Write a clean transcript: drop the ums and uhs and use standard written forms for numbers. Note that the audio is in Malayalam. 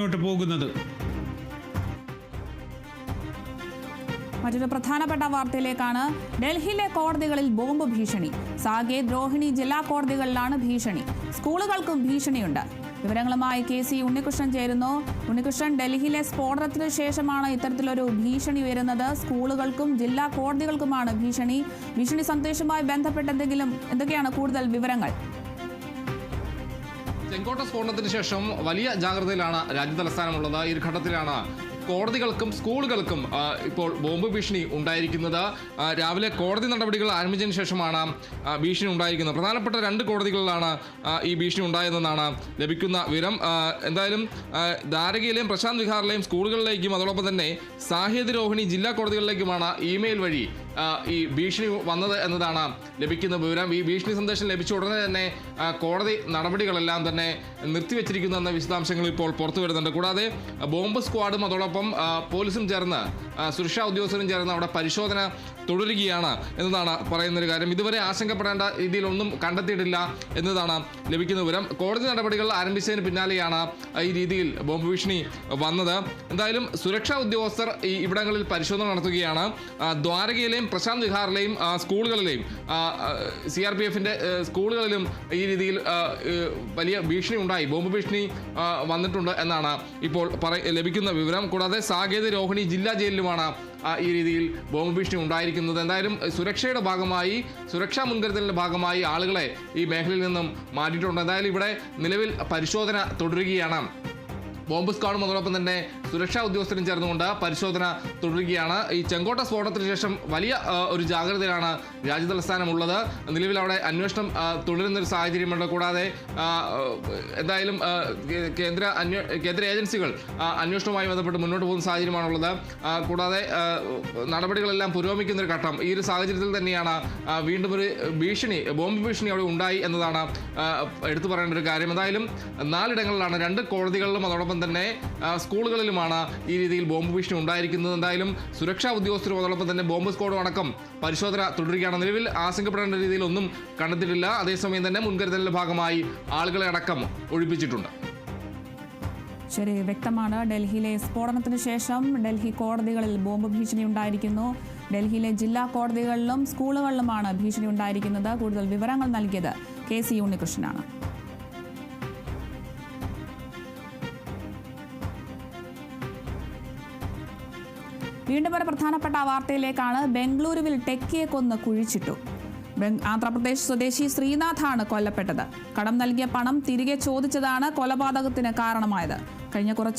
പോകുന്നത്. മറ്റൊരു പ്രധാനപ്പെട്ട വാർത്തയിലേക്കാണ്. ഡൽഹിയിലെ കോടതികളിൽ ബോംബ് ഭീഷണി. സാകേത്, രോഹിണി ജില്ലാ കോടതികളിലാണ് ഭീഷണി. സ്കൂളുകൾക്കും ഭീഷണിയുണ്ട്. വിവരങ്ങളുമായി KC ഉണ്ണികൃഷ്ണൻ ചേരുന്നു. ഉണ്ണികൃഷ്ണൻ, ഡൽഹിയിലെ സ്ഫോടനത്തിന് ശേഷമാണ് ഇത്തരത്തിലൊരു ഭീഷണി ഉയരുന്നത്. സ്കൂളുകൾക്കും ജില്ലാ കോടതികൾക്കുമാണ് ഭീഷണി സന്ദേശവുമായി ബന്ധപ്പെട്ട് എന്തൊക്കെയാണ് കൂടുതൽ വിവരങ്ങൾ? ചെങ്കോട്ട സ്ഫോടനത്തിന് ശേഷം വലിയ ജാഗ്രതയിലാണ് രാജ്യതലസ്ഥാനമുള്ളത്. ഈ ഘട്ടത്തിലാണ് കോടതികൾക്കും സ്കൂളുകൾക്കും ഇപ്പോൾ ബോംബ് ഭീഷണി ഉണ്ടായിരിക്കുന്നത്. രാവിലെ കോടതി നടപടികൾ ആരംഭിച്ചതിന് ശേഷമാണ് ഭീഷണി ഉണ്ടായിരിക്കുന്നത്. പ്രധാനപ്പെട്ട 2 കോടതികളിലാണ് ഈ ഭീഷണി ഉണ്ടായതെന്നാണ് ലഭിക്കുന്ന വിവരം. എന്തായാലും ദ്വാരകയിലെയും പ്രശാന്ത് വിഹാറിലെയും സ്കൂളുകളിലേക്കും അതോടൊപ്പം തന്നെ സാകേത്, രോഹിണി ജില്ലാ കോടതികളിലേക്കുമാണ് ഇമെയിൽ വഴി ഈ ഭീഷണി വന്നത് എന്നതാണ് ലഭിക്കുന്ന വിവരം. ഈ ഭീഷണി സന്ദേശം ലഭിച്ച ഉടനെ തന്നെ കോടതി നടപടികളെല്ലാം തന്നെ നിർത്തിവെച്ചിരിക്കുന്നു എന്ന വിശദാംശങ്ങൾ ഇപ്പോൾ പുറത്തു വരുന്നുണ്ട്. കൂടാതെ ബോംബ് സ്ക്വാഡും അതോടൊപ്പം പോലീസും ചേർന്ന് സുരക്ഷാ ഉദ്യോഗസ്ഥരും ചേർന്ന് അവിടെ പരിശോധന തുടരുകയാണ് എന്നതാണ് പറയുന്നൊരു കാര്യം. ഇതുവരെ ആശങ്കപ്പെടേണ്ട രീതിയിലൊന്നും കണ്ടെത്തിയിട്ടില്ല എന്നതാണ് ലഭിക്കുന്ന വിവരം. കോടതി നടപടികൾ ആരംഭിച്ചതിന് പിന്നാലെയാണ് ഈ രീതിയിൽ ബോംബ് ഭീഷണി വന്നത്. എന്തായാലും സുരക്ഷാ ഉദ്യോഗസ്ഥർ ഈ ഇവിടങ്ങളിൽ പരിശോധന നടത്തുകയാണ്. ദ്വാരകയിലെയും പ്രശാന്ത് വിഹാറിലെയും സ്കൂളുകളിലെയും CRPFന്റെ സ്കൂളുകളിലും ഈ രീതിയിൽ വലിയ ഭീഷണി ഉണ്ടായി, ബോംബ് ഭീഷണി വന്നിട്ടുണ്ട് എന്നാണ് ഇപ്പോൾ ലഭിക്കുന്ന വിവരം. കൂടാതെ സാകേത്, രോഹിണി ജില്ലാ ജയിലിലുമാണ് ഈ രീതിയിൽ ബോംബ് ഭീഷണി ഉണ്ടായിരിക്കുന്നത്. എന്തായാലും സുരക്ഷയുടെ ഭാഗമായി, സുരക്ഷാ മുൻകരുതലിൻ്റെ ഭാഗമായി ആളുകളെ ഈ മേഖലയിൽ നിന്നും മാറ്റിയിട്ടുണ്ട്. എന്തായാലും ഇവിടെ നിലവിൽ പരിശോധന തുടരുകയാണ്. ബോംബ് സ്ക്വാഡും അതോടൊപ്പം തന്നെ സുരക്ഷാ ഉദ്യോഗസ്ഥരും ചേർന്നുകൊണ്ട് പരിശോധന തുടരുകയാണ്. ഈ ചെങ്കോട്ട സ്ഫോടനത്തിന് ശേഷം വലിയ ഒരു ജാഗ്രതയിലാണ് രാജ്യതലസ്ഥാനമുള്ളത്. നിലവിൽ അവിടെ അന്വേഷണം തുടരുന്നൊരു സാഹചര്യമുണ്ട്. കൂടാതെ എന്തായാലും കേന്ദ്ര ഏജൻസികൾ അന്വേഷണവുമായി ബന്ധപ്പെട്ട് മുന്നോട്ട് പോകുന്ന സാഹചര്യമാണുള്ളത്. കൂടാതെ നടപടികളെല്ലാം പുരോഗമിക്കുന്നൊരു ഘട്ടം. ഈ ഒരു സാഹചര്യത്തിൽ തന്നെയാണ് വീണ്ടും ഒരു ഭീഷണി, ബോംബ് ഭീഷണി അവിടെ ഉണ്ടായി എന്നതാണ് എടുത്തു പറയേണ്ട ഒരു കാര്യം. എന്തായാലും 4 ഇടങ്ങളിലാണ്, 2 കോടതികളിലും അതോടൊപ്പം തന്നെ സ്കൂളുകളിലുമാണ് ഈ രീതിയിൽ ബോംബ് ഭീഷണി ഉണ്ടായിരിക്കുന്നത്. എന്തായാലും സുരക്ഷാ ഉദ്യോഗസ്ഥരും അതോടൊപ്പം തന്നെ ബോംബ് സ്ക്വാഡും അടക്കം പരിശോധന തുടരുകയാണ്. നിലവിൽ ആശങ്കപ്പെടേണ്ട രീതിയിൽ ഒന്നും കണ്ടെത്തിയിട്ടില്ല. അതേസമയം തന്നെ മുൻകരുതലിന്റെ ഭാഗമായി ആളുകളെ അടക്കം ഒഴിപ്പിച്ചിട്ടുണ്ട്. ശരി, വ്യക്തമാണ്. ഡൽഹിയിലെ സ്ഫോടനത്തിന് ശേഷം ഡൽഹി കോടതികളിൽ ബോംബ് ഭീഷണി ഉണ്ടായിരിക്കുന്നു. ഡൽഹിയിലെ ജില്ലാ കോടതികളിലും സ്കൂളുകളിലുമാണ് ഭീഷണി ഉണ്ടായിരിക്കുന്നത്. കൂടുതൽ വിവരങ്ങൾ നൽകിയത് KC ഉണ്ണികൃഷ്ണനാണ്. വീണ്ടും ഒരു പ്രധാനപ്പെട്ട വാർത്തയിലേക്കാണ്. ബംഗളൂരുവിൽ ടെക്കിയെ കൊന്ന് കുഴിച്ചിട്ടു. ആന്ധ്രാപ്രദേശ് സ്വദേശി ശ്രീനാഥാണ് കൊല്ലപ്പെട്ടത്. കടം നൽകിയ പണം തിരികെ ചോദിച്ചതാണ് കൊലപാതകത്തിന് കാരണമായത്. കഴിഞ്ഞ കുറച്ച്